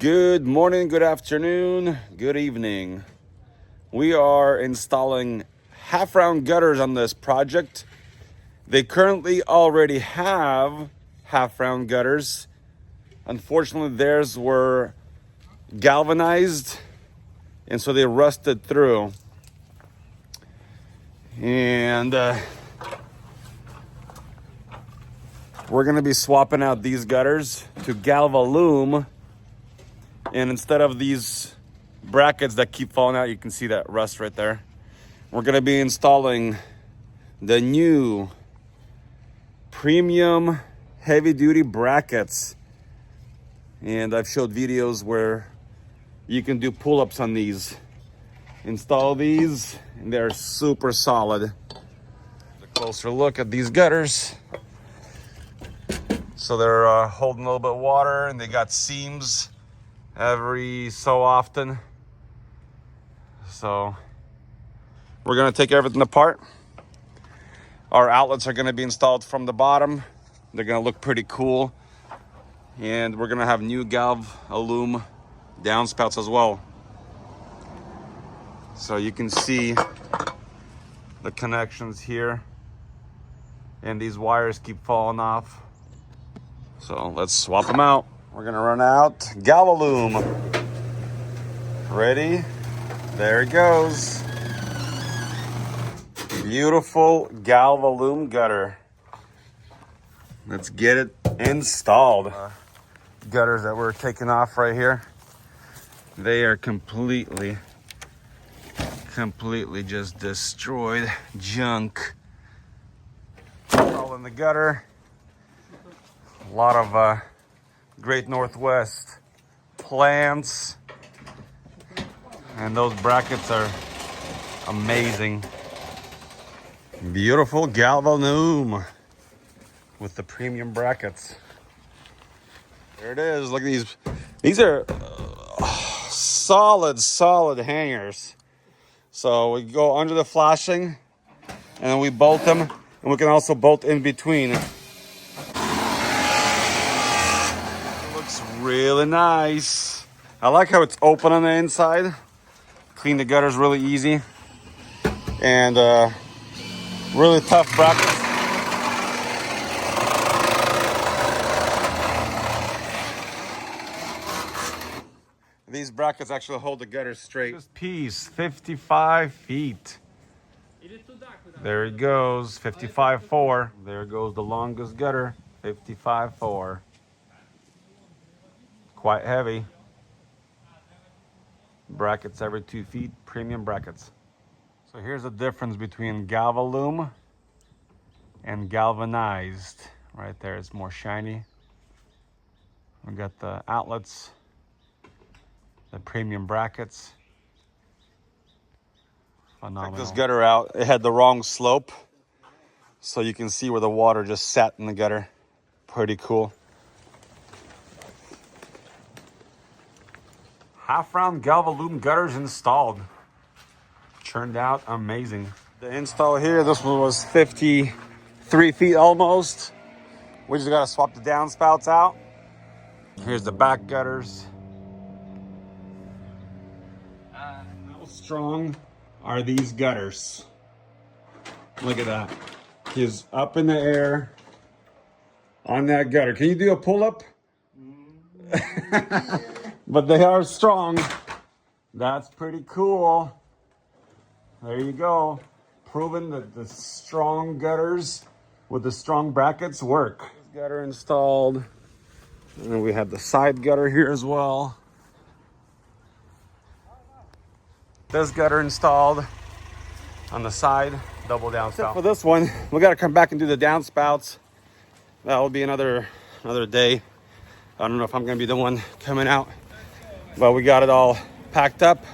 Good morning, good afternoon, good evening. We are installing half-round gutters on this project. They currently already have half-round gutters. Unfortunately, theirs were galvanized, and so they rusted through. And we're gonna be swapping out these gutters to Galvalume. And instead of these brackets that keep falling out, you can see that rust right there. We're gonna be installing the new premium heavy duty brackets. And I've showed videos where you can do pull-ups on these. Install these, and they're super solid. A closer look at these gutters. So they're holding a little bit of water, and they got seams every so often. So we're gonna take everything apart. Our outlets are gonna be installed from the bottom. They're gonna look pretty cool. And we're gonna have new Galv-Alum downspouts as well. So you can see the connections here. And these wires keep falling off. So let's swap them out. We're gonna run out Galvalume. Ready? There it goes. Beautiful Galvalume gutter. Let's get it installed. Gutters that we're taking off right here. They are completely just destroyed. Junk. All in the gutter. A lot of Great Northwest plants, and those brackets are amazing. Beautiful Galvalume with the premium brackets. There it is. Look at these. These are solid hangers. So we go under the flashing, and then we bolt them, and we can also bolt in between. Really nice. I like how it's open on the inside. Clean the gutters really easy. And really tough brackets. These brackets actually hold the gutters straight. This piece, 55 feet. There it goes, 55.4. There goes the longest gutter, 55.4. Quite heavy. Brackets every 2 feet, premium brackets. So here's the difference between Galvalume and galvanized. Right there, it's more shiny. We got the outlets, the premium brackets. Phenomenal. Check this gutter out. It had the wrong slope, so you can see where the water just sat in the gutter. Pretty cool. Half-round Galvalume gutters installed. Turned out amazing. The install here, this one was 53 feet almost. We just gotta swap the downspouts out. Here's the back gutters. How strong are these gutters? Look at that. He's up in the air on that gutter. Can you do a pull-up? But they are strong. That's pretty cool. There you go. Proven that the strong gutters with the strong brackets work. This gutter installed. And then we have the side gutter here as well. This gutter installed on the side, double downspout. Except for this one, we gotta come back and do the downspouts. That will be another day. I don't know if I'm gonna be the one coming out. But we got it all packed up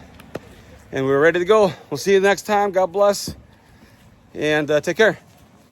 and we're ready to go. We'll see you next time. God bless and take care.